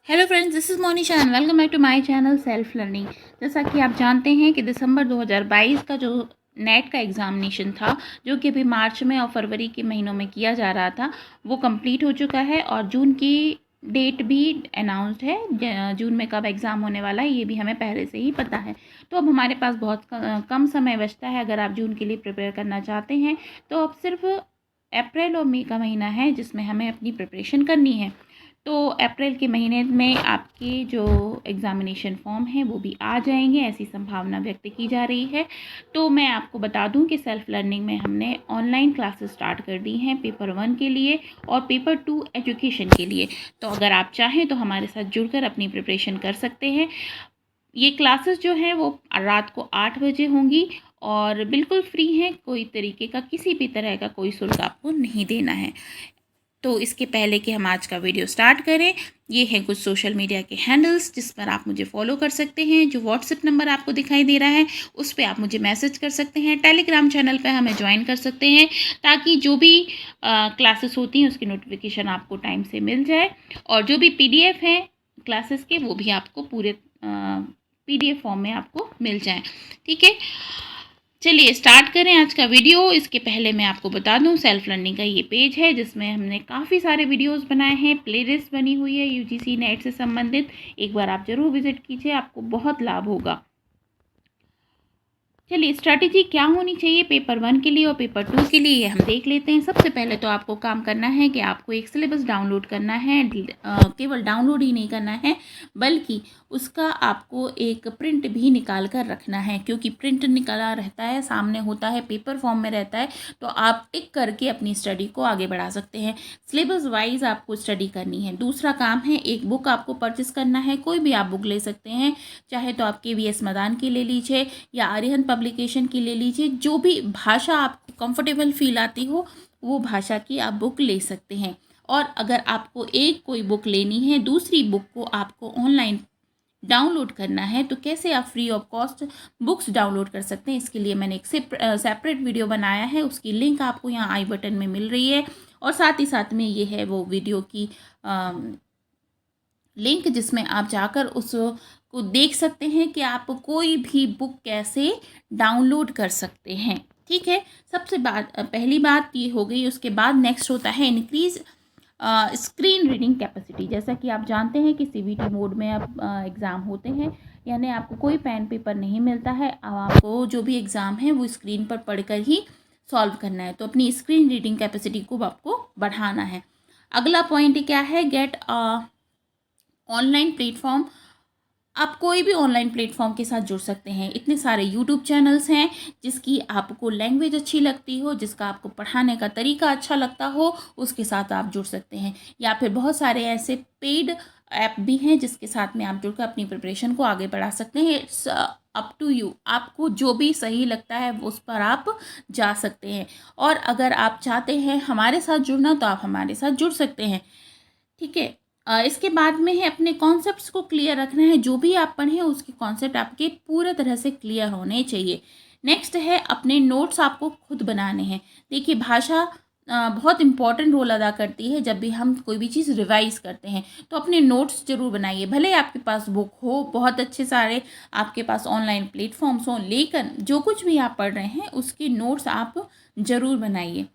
Hello friends, this is Monisha and welcome back to my channel self learning. जैसा कि आप जानते हैं कि दिसंबर 2022 का जो नेट का एग्ज़ामिनेशन था, जो कि अभी मार्च में और फरवरी के महीनों में किया जा रहा था, वो कंप्लीट हो चुका है और जून की डेट भी अनाउंस्ड है। जून में कब एग्ज़ाम होने वाला है ये भी हमें पहले से ही पता है। तो अब हमारे पास बहुत कम समय बचता है। अगर आप जून के लिए प्रिपेयर करना चाहते हैं तो अब सिर्फ अप्रैल और मई का महीना है जिसमें हमें अपनी प्रिपरेशन करनी है। तो अप्रैल के महीने में आपके जो एग्ज़ामिनेशन फॉर्म हैं वो भी आ जाएंगे, ऐसी संभावना व्यक्त की जा रही है। तो मैं आपको बता दूं कि सेल्फ लर्निंग में हमने ऑनलाइन क्लासेस स्टार्ट कर दी हैं पेपर 1 के लिए और पेपर 2 एजुकेशन के लिए। तो अगर आप चाहें तो हमारे साथ जुड़कर अपनी प्रिपरेशन कर सकते हैं। ये क्लासेस जो हैं वो रात को 8 बजे होंगी और बिल्कुल फ्री हैं। कोई तरीके का किसी भी तरह का कोई शुल्क आपको नहीं देना है। तो इसके पहले कि हम आज का वीडियो स्टार्ट करें, ये हैं कुछ सोशल मीडिया के हैंडल्स जिस पर आप मुझे फॉलो कर सकते हैं। जो व्हाट्सएप नंबर आपको दिखाई दे रहा है उस पर आप मुझे मैसेज कर सकते हैं। टेलीग्राम चैनल पर हमें ज्वाइन कर सकते हैं ताकि जो भी क्लासेस होती हैं उसकी नोटिफिकेशन आपको टाइम से मिल जाए और जो भी पीडीएफ हैं क्लासेस के वो भी आपको पूरे पीडीएफ फॉर्म में आपको मिल जाएँ। ठीक है, चलिए स्टार्ट करें आज का वीडियो। इसके पहले मैं आपको बता दूं, सेल्फ लर्निंग का ये पेज है जिसमें हमने काफ़ी सारे वीडियोस बनाए हैं। प्लेलिस्ट बनी हुई है यूजीसी नेट से संबंधित। एक बार आप ज़रूर विजिट कीजिए, आपको बहुत लाभ होगा। चलिए, स्ट्रैटेजी क्या होनी चाहिए पेपर 1 के लिए और पेपर 2 के लिए ये हम देख लेते हैं। सबसे पहले तो आपको काम करना है कि आपको एक सिलेबस डाउनलोड करना है। केवल डाउनलोड ही नहीं करना है बल्कि उसका आपको एक प्रिंट भी निकाल कर रखना है, क्योंकि प्रिंट निकाला रहता है, सामने होता है, पेपर फॉर्म में रहता है, तो आप टिक करके अपनी स्टडी को आगे बढ़ा सकते हैं। सिलेबस वाइज आपको स्टडी करनी है। दूसरा काम है, एक बुक आपको परचेस करना है। कोई भी आप बुक ले सकते हैं, चाहे तो आप KVS मदान की ले लीजिए या आर्यहन पब्लिकेशन की ले लीजिए। जो भी भाषा आपको कंफर्टेबल फील आती हो वो भाषा की आप बुक ले सकते हैं। और अगर आपको एक कोई बुक लेनी है, दूसरी बुक को आपको ऑनलाइन डाउनलोड करना है, तो कैसे आप free of cost books download कर सकते हैं, इसके लिए मैंने एक सेपरेट वीडियो बनाया है। उसकी लिंक आपको यहाँ आई बटन में मिल रही है और साथ ही साथ में ये है वो वीडियो की लिंक जिसमें आप जाकर उस को देख सकते हैं कि आप कोई भी बुक कैसे डाउनलोड कर सकते हैं। ठीक है, पहली बात ये हो गई। उसके बाद नेक्स्ट होता है इंक्रीज स्क्रीन रीडिंग कैपेसिटी। जैसा कि आप जानते हैं कि CBT मोड में अब एग्ज़ाम होते हैं, यानी आपको कोई पेन पेपर नहीं मिलता है। अब आपको जो भी एग्ज़ाम है वो स्क्रीन पर पढ़कर ही सॉल्व करना है, तो अपनी स्क्रीन रीडिंग कैपेसिटी को आपको बढ़ाना है। अगला पॉइंट क्या है, गेट ऑनलाइन प्लेटफॉर्म। आप कोई भी ऑनलाइन प्लेटफॉर्म के साथ जुड़ सकते हैं। इतने सारे यूट्यूब चैनल्स हैं जिसकी आपको लैंग्वेज अच्छी लगती हो, जिसका आपको पढ़ाने का तरीका अच्छा लगता हो, उसके साथ आप जुड़ सकते हैं। या फिर बहुत सारे ऐसे पेड ऐप भी हैं जिसके साथ में आप जुड़कर अपनी प्रिपरेशन को आगे बढ़ा सकते हैं। इट्स अप टू यू, आपको जो भी सही लगता है उस पर आप जा सकते हैं। और अगर आप चाहते हैं हमारे साथ जुड़ना तो आप हमारे साथ जुड़ सकते हैं। ठीक है, इसके बाद में है अपने कॉन्सेप्ट्स को क्लियर रखना है। जो भी आप पढ़ें उसके कॉन्सेप्ट आपके पूरे तरह से क्लियर होने चाहिए। नेक्स्ट है, अपने नोट्स आपको खुद बनाने हैं। देखिए, भाषा बहुत इंपॉर्टेंट रोल अदा करती है। जब भी हम कोई भी चीज़ रिवाइज करते हैं तो अपने नोट्स जरूर बनाइए। भले ही आपके पास बुक हो, बहुत अच्छे सारे आपके पास ऑनलाइन प्लेटफॉर्म्स हों, लेकिन जो कुछ भी आप पढ़ रहे हैं उसके नोट्स आप ज़रूर बनाइए।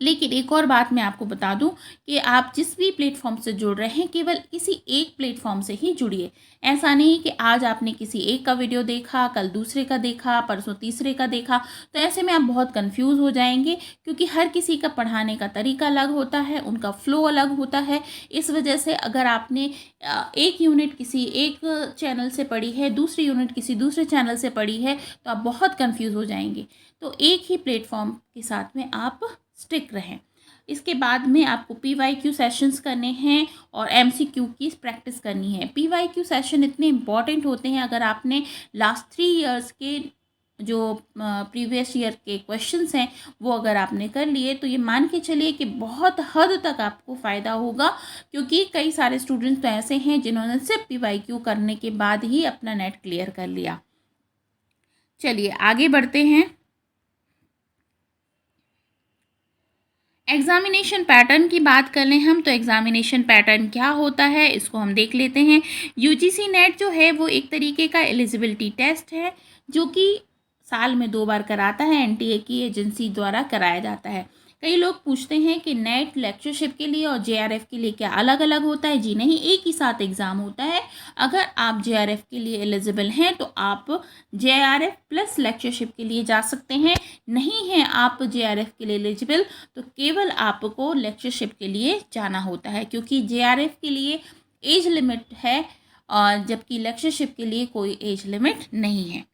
लेकिन एक और बात मैं आपको बता दूं कि आप जिस भी प्लेटफॉर्म से जुड़ रहे हैं केवल किसी एक प्लेटफॉर्म से ही जुड़िए। ऐसा नहीं कि आज आपने किसी एक का वीडियो देखा, कल दूसरे का देखा, परसों तीसरे का देखा, तो ऐसे में आप बहुत कंफ्यूज हो जाएंगे, क्योंकि हर किसी का पढ़ाने का तरीका अलग होता है, उनका फ्लो अलग होता है। इस वजह से अगर आपने एक यूनिट किसी एक चैनल से पढ़ी है, दूसरी यूनिट किसी दूसरे चैनल से पढ़ी है, तो आप बहुत कंफ्यूज हो जाएंगे। तो एक ही प्लेटफॉर्म के साथ में आप स्टिक रहें। इसके बाद में आपको PYQ सेशंस करने हैं और MCQ की प्रैक्टिस करनी है। PYQ सेशन इतने इम्पॉर्टेंट होते हैं। अगर आपने लास्ट 3 इयर्स के जो प्रीवियस ईयर के क्वेश्चंस हैं वो अगर आपने कर लिए तो ये मान के चलिए कि बहुत हद तक आपको फ़ायदा होगा, क्योंकि कई सारे स्टूडेंट्स तो ऐसे हैं जिन्होंने सिर्फ PYQ करने के बाद ही अपना नेट क्लियर कर लिया। चलिए आगे बढ़ते हैं। एग्ज़ामिनेशन पैटर्न की बात कर लें हम, तो एग्ज़ामिनेशन पैटर्न क्या होता है इसको हम देख लेते हैं। यूजीसी नेट जो है वो एक तरीके का एलिजिबिलिटी टेस्ट है जो कि साल में 2 बार कराता है, एनटीए की एजेंसी द्वारा कराया जाता है। कई लोग पूछते हैं कि नेट लेक्चरशिप के लिए और जेआरएफ के लिए क्या अलग अलग होता है? जी नहीं, एक ही साथ एग्ज़ाम होता है। अगर आप जेआरएफ के लिए एलिजिबल हैं तो आप जेआरएफ प्लस लेक्चरशिप के लिए जा सकते हैं। नहीं है आप जेआरएफ के लिए एलिजिबल तो केवल आपको लेक्चरशिप के लिए जाना होता है, क्योंकि जेआरएफ के लिए एज लिमिट है और जबकि लेक्चरशिप के लिए कोई एज लिमिट नहीं है।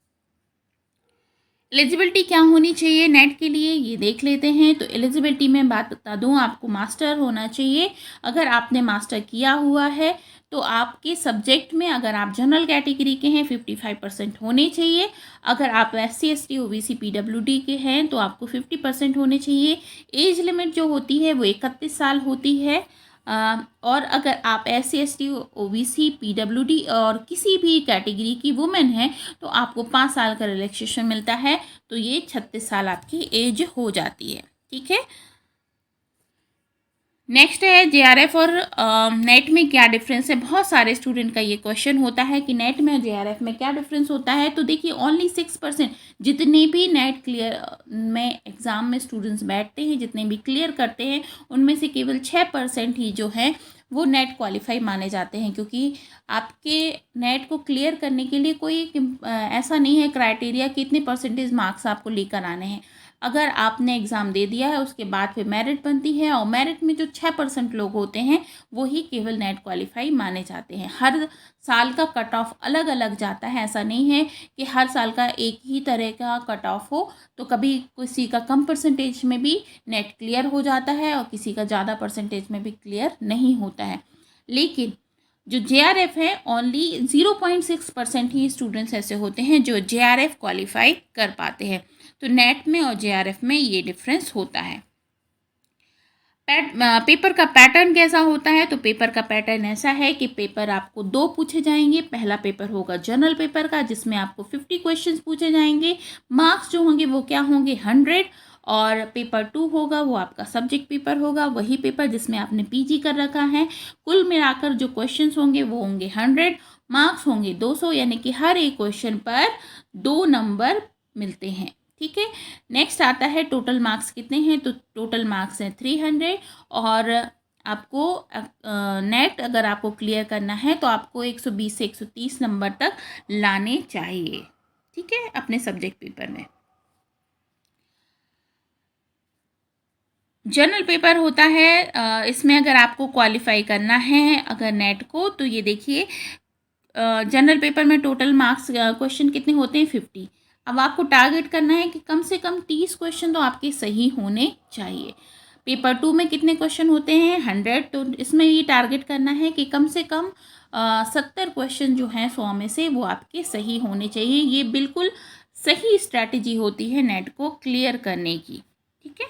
एलिजिबिलिटी क्या होनी चाहिए नेट के लिए ये देख लेते हैं। तो एलिजिबिलिटी में बात बता दूं, आपको मास्टर होना चाहिए। अगर आपने मास्टर किया हुआ है तो आपके सब्जेक्ट में, अगर आप जनरल कैटेगरी के हैं, 55% होने चाहिए। अगर आप SC ST OBC PWD के हैं तो आपको 50% होने चाहिए। एज लिमिट जो होती है वो 31 साल होती है। और अगर आप SC ST OBC PWD और किसी भी कैटेगरी की वुमेन हैं तो आपको 5 साल का रिलैक्सेशन मिलता है, तो ये 36 साल आपकी एज हो जाती है। ठीक है, नेक्स्ट है जेआरएफ और नेट में क्या डिफरेंस है। बहुत सारे स्टूडेंट का ये क्वेश्चन होता है कि नेट में और जेआरएफ में क्या डिफरेंस होता है। तो देखिए, ओनली 6% जितने भी नेट क्लियर में एग्ज़ाम में स्टूडेंट्स बैठते हैं, जितने भी क्लियर करते हैं, उनमें से केवल 6% ही जो है वो नेट क्वालिफाई माने जाते हैं, क्योंकि आपके नेट को क्लियर करने के लिए कोई ऐसा नहीं है क्राइटेरिया कि इतने परसेंटेज मार्क्स आपको लेकर आने हैं। अगर आपने एग्ज़ाम दे दिया है उसके बाद फिर मेरिट बनती है, और मेरिट में जो 6% लोग होते हैं वही केवल नेट क्वालिफाई माने जाते हैं। हर साल का कट ऑफ अलग अलग जाता है, ऐसा नहीं है कि हर साल का एक ही तरह का कट ऑफ हो। तो कभी किसी का कम परसेंटेज में भी नेट क्लियर हो जाता है और किसी का ज़्यादा परसेंटेज में भी क्लियर नहीं होता है। लेकिन जो JRF है, ओनली 0.6% ही स्टूडेंट्स ऐसे होते हैं जो JRF क्वालिफाई कर पाते हैं। तो नेट में और JRF में ये डिफरेंस होता है। पेपर का पैटर्न कैसा होता है। तो पेपर का पैटर्न ऐसा है कि पेपर आपको 2 पूछे जाएंगे। पहला पेपर होगा जनरल पेपर का, जिसमें आपको 50 क्वेश्चंस पूछे जाएंगे। मार्क्स जो होंगे वो क्या होंगे, 100। और पेपर 2 होगा वो आपका सब्जेक्ट पेपर होगा, वही पेपर जिसमें आपने PG कर रखा है। कुल मिलाकर जो क्वेश्चंस होंगे वो होंगे 100, मार्क्स होंगे 200, यानी कि हर एक क्वेश्चन पर 2 नंबर मिलते हैं। ठीक है, नेक्स्ट आता है टोटल मार्क्स कितने हैं। तो टोटल मार्क्स हैं 300, और आपको नेट अगर आपको क्लियर करना है तो आपको 120 से 130 नंबर तक लाने चाहिए। ठीक है, अपने सब्जेक्ट पेपर में। जनरल पेपर होता है, इसमें अगर आपको क्वालिफाई करना है अगर नेट को, तो ये देखिए, जनरल पेपर में टोटल मार्क्स क्वेश्चन कितने होते हैं, 50। अब आपको टारगेट करना है कि कम से कम 30 क्वेश्चन तो आपके सही होने चाहिए। पेपर 2 में कितने क्वेश्चन होते हैं, 100। तो इसमें ये टारगेट करना है कि कम से कम 70 क्वेश्चन जो हैं 100 में से वो आपके सही होने चाहिए। ये बिल्कुल सही स्ट्रैटेजी होती है नेट को क्लियर करने की। ठीक है,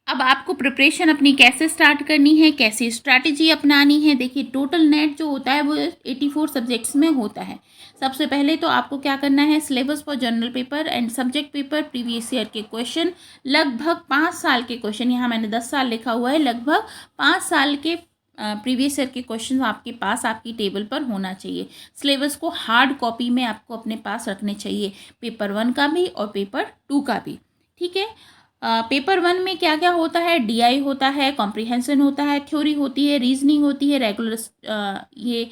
अब आपको प्रिपरेशन अपनी कैसे स्टार्ट करनी है, कैसी स्ट्रैटेजी अपनानी है। देखिए, टोटल नेट जो होता है वो 84 सब्जेक्ट्स में होता है। सबसे पहले तो आपको क्या करना है, syllabus for general paper and subject paper previous year के क्वेश्चन, लगभग 5 साल के क्वेश्चन, यहाँ मैंने 10 साल लिखा हुआ है, लगभग 5 साल के प्रीवियस ईयर के क्वेश्चन आपके पास आपकी टेबल पर होना चाहिए। सिलेबस को हार्ड कॉपी में आपको अपने पास रखने चाहिए, पेपर 1 का भी और पेपर 2 का भी। ठीक है, पेपर 1 में क्या क्या होता है, DI होता है, कॉम्प्रिहेंशन होता है, थ्योरी होती है, रीजनिंग होती है, रेगुलर ये।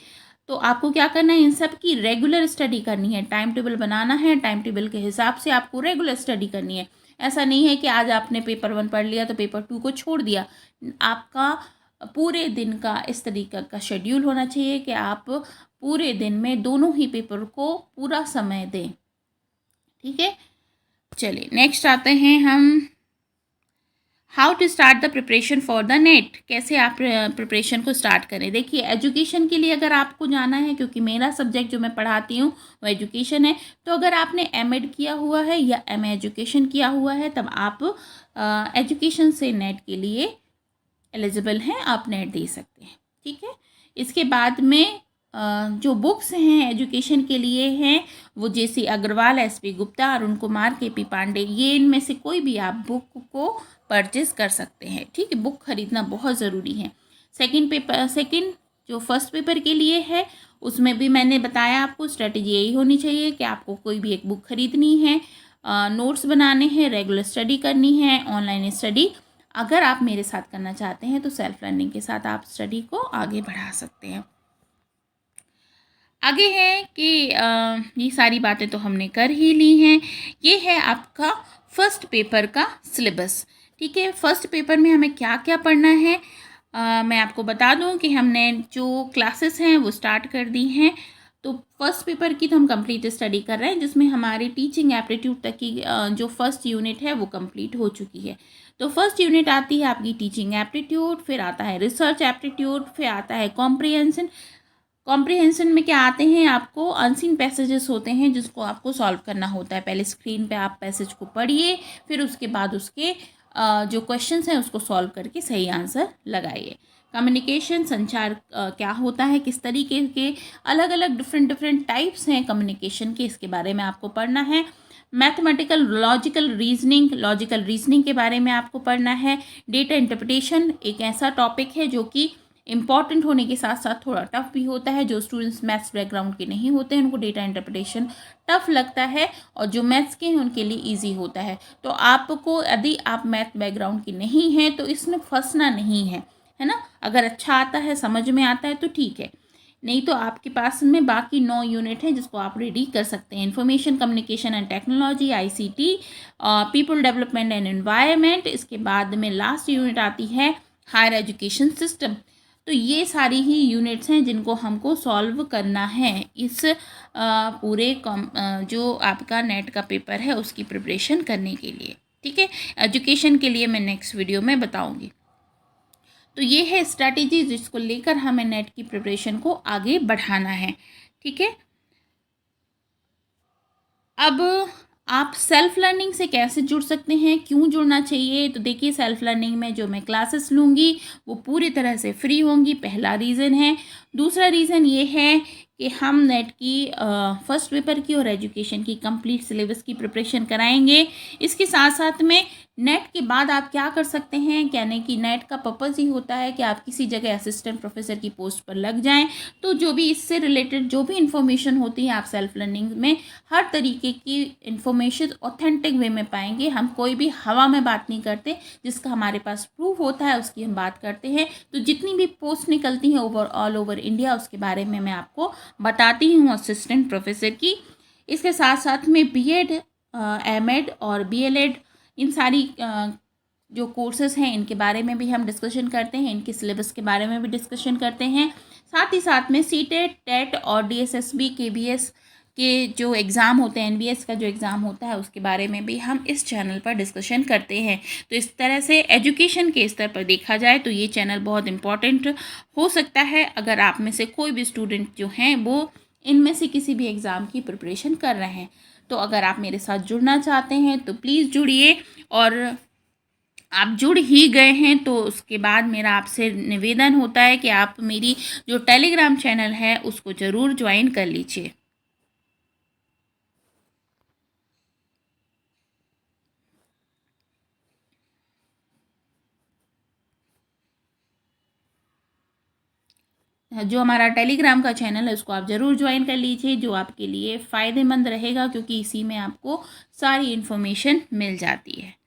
तो आपको क्या करना है, इन सब की रेगुलर स्टडी करनी है, टाइम टेबल बनाना है, टाइम टेबल के हिसाब से आपको रेगुलर स्टडी करनी है। ऐसा नहीं है कि आज आपने पेपर 1 पढ़ लिया तो पेपर 2 को छोड़ दिया। आपका पूरे दिन का इस तरीके का शेड्यूल होना चाहिए कि आप पूरे दिन में दोनों ही पेपर को पूरा समय दें। ठीक है, चलिए नेक्स्ट आते हैं हम, how to start the preparation for the NET. कैसे आप प्रिपरेशन को स्टार्ट करें। देखिए, एजुकेशन के लिए अगर आपको जाना है, क्योंकि मेरा सब्जेक्ट जो मैं पढ़ाती हूँ वो एजुकेशन है, तो अगर आपने MEd किया हुआ है या MA एजुकेशन किया हुआ है तब आप एजुकेशन से नेट के लिए एलिजिबल हैं, आप नेट दे सकते हैं। ठीक है, इसके बाद में जो बुक्स हैं एजुकेशन के लिए हैं वो JC Agarwal, SP Gupta, Arun Kumar, KP Pandey, ये इनमें से कोई भी आप बुक को परचेस कर सकते हैं। ठीक है, बुक खरीदना बहुत ज़रूरी है। सेकंड जो फर्स्ट पेपर के लिए है उसमें भी मैंने बताया आपको स्ट्रेटेजी यही होनी चाहिए कि आपको कोई भी एक बुक खरीदनी है, नोट्स बनाने हैं, रेगुलर स्टडी करनी है, ऑनलाइन स्टडी अगर आप मेरे साथ करना चाहते हैं तो सेल्फ लर्निंग के साथ आप स्टडी को आगे बढ़ा सकते हैं। आगे है कि ये सारी बातें तो हमने कर ही ली हैं। ये है आपका फर्स्ट पेपर का सिलेबस। ठीक है, फर्स्ट पेपर में हमें क्या क्या पढ़ना है मैं आपको बता दूं कि हमने जो क्लासेस हैं वो स्टार्ट कर दी हैं। तो फर्स्ट पेपर की तो हम कंप्लीट स्टडी कर रहे हैं, जिसमें हमारी टीचिंग एप्टीट्यूड तक की जो फर्स्ट यूनिट है वो कंप्लीट हो चुकी है। तो फर्स्ट यूनिट आती है आपकी टीचिंग एप्टीट्यूड, फिर आता है रिसर्च एप्टीट्यूड, फिर आता है कॉम्प्रिहेंशन। कॉम्प्रिहेंशन में क्या आते हैं, आपको अनसीन पैसेजेस होते हैं जिसको आपको सॉल्व करना होता है। पहले स्क्रीन पे आप पैसेज को पढ़िए, फिर उसके बाद उसके जो क्वेश्चंस हैं उसको सॉल्व करके सही आंसर लगाइए। कम्युनिकेशन, संचार क्या होता है, किस तरीके के अलग अलग डिफरेंट टाइप्स हैं कम्युनिकेशन के, इसके बारे में आपको पढ़ना है। मैथमेटिकल लॉजिकल रीजनिंग के बारे में आपको पढ़ना है। डेटा इंटरप्रिटेशन एक ऐसा टॉपिक है जो कि इम्पॉर्टेंट होने के साथ साथ थोड़ा टफ भी होता है। जो स्टूडेंट्स मैथ्स बैकग्राउंड के नहीं होते हैं उनको डेटा इंटरप्रिटेशन टफ लगता है, और जो मैथ्स के हैं उनके लिए इजी होता है। तो आपको यदि आप मैथ बैकग्राउंड की नहीं हैं तो इसमें फंसना नहीं है, है ना। अगर अच्छा आता है, समझ में आता है तो ठीक है, नहीं तो आपके पास में बाकी 9 यूनिट है जिसको आप रेडी कर सकते हैं। Information communication and technology, ICT, people development and environment. इसके बाद में लास्ट यूनिट आती है हायर एजुकेशन सिस्टम। तो ये सारी ही यूनिट्स हैं जिनको हमको सॉल्व करना है इस पूरे जो आपका नेट का पेपर है उसकी प्रिपरेशन करने के लिए। ठीक है, एजुकेशन के लिए मैं नेक्स्ट वीडियो में बताऊंगी। तो ये है स्ट्रैटेजी जिसको लेकर हमें नेट की प्रिपरेशन को आगे बढ़ाना है। ठीक है, अब आप सेल्फ लर्निंग से कैसे जुड़ सकते हैं, क्यों जुड़ना चाहिए, तो देखिए सेल्फ लर्निंग में जो मैं क्लासेस लूँगी वो पूरी तरह से फ्री होंगी, पहला रीज़न है। दूसरा रीज़न ये है कि हम नेट की फर्स्ट पेपर की और एजुकेशन की कंप्लीट सिलेबस की प्रिपरेशन कराएंगे। इसके साथ साथ में नेट के बाद आप क्या कर सकते हैं, यानी कि नेट का पर्पज़ ही होता है कि आप किसी जगह असिस्टेंट प्रोफेसर की पोस्ट पर लग जाएं। तो जो भी इससे रिलेटेड जो भी इन्फॉर्मेशन होती है आप सेल्फ लर्निंग में हर तरीके की इन्फॉर्मेशन ऑथेंटिक वे में पाएंगे। हम कोई भी हवा में बात नहीं करते, जिसका हमारे पास प्रूफ होता है उसकी हम बात करते हैं। तो जितनी भी पोस्ट निकलती हैं ऑल ओवर इंडिया उसके बारे में मैं आपको बताती हूँ असिस्टेंट प्रोफेसर की। इसके साथ साथ में BEd, MAd और BLEd इन सारी जो कोर्सेज़ हैं इनके बारे में भी हम डिस्कशन करते हैं, इनके सिलेबस के बारे में भी डिस्कशन करते हैं। साथ ही साथ में CTET, TET और DSSB, KBS के जो एग्ज़ाम होते हैं, NBS का जो एग्ज़ाम होता है उसके बारे में भी हम इस चैनल पर डिस्कशन करते हैं। तो इस तरह से एजुकेशन के स्तर पर देखा जाए तो ये चैनल बहुत इम्पॉर्टेंट हो सकता है अगर आप में से कोई भी स्टूडेंट जो हैं वो इनमें से किसी भी एग्ज़ाम की प्रिपरेशन कर रहे हैं। तो अगर आप मेरे साथ जुड़ना चाहते हैं तो प्लीज़ जुड़िए, और आप जुड़ ही गए हैं तो उसके बाद मेरा आपसे निवेदन होता है कि आप मेरी जो टेलीग्राम चैनल है उसको ज़रूर ज्वाइन कर लीजिए। जो हमारा टेलीग्राम का चैनल है उसको आप ज़रूर ज्वाइन कर लीजिए, जो आपके लिए फ़ायदेमंद रहेगा क्योंकि इसी में आपको सारी इन्फॉर्मेशन मिल जाती है।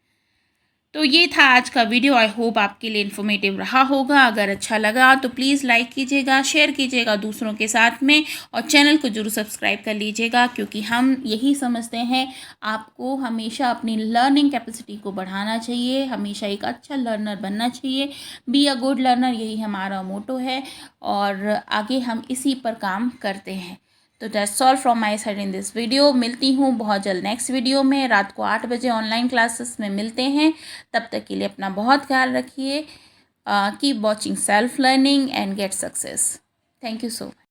तो ये था आज का वीडियो। आई होप आपके लिए इन्फॉर्मेटिव रहा होगा। अगर अच्छा लगा तो प्लीज़ लाइक कीजिएगा, शेयर कीजिएगा दूसरों के साथ में, और चैनल को जरूर सब्सक्राइब कर लीजिएगा क्योंकि हम यही समझते हैं आपको हमेशा अपनी लर्निंग कैपेसिटी को बढ़ाना चाहिए, हमेशा एक अच्छा लर्नर बनना चाहिए। बी अ गुड लर्नर, यही हमारा मोटो है और आगे हम इसी पर काम करते हैं। तो that's all from my side in this video. मिलती हूँ बहुत जल्द नेक्स्ट वीडियो में। रात को 8 बजे ऑनलाइन क्लासेस में मिलते हैं। तब तक के लिए अपना बहुत ख्याल रखिए। Keep watching self learning and get success. Thank you so much.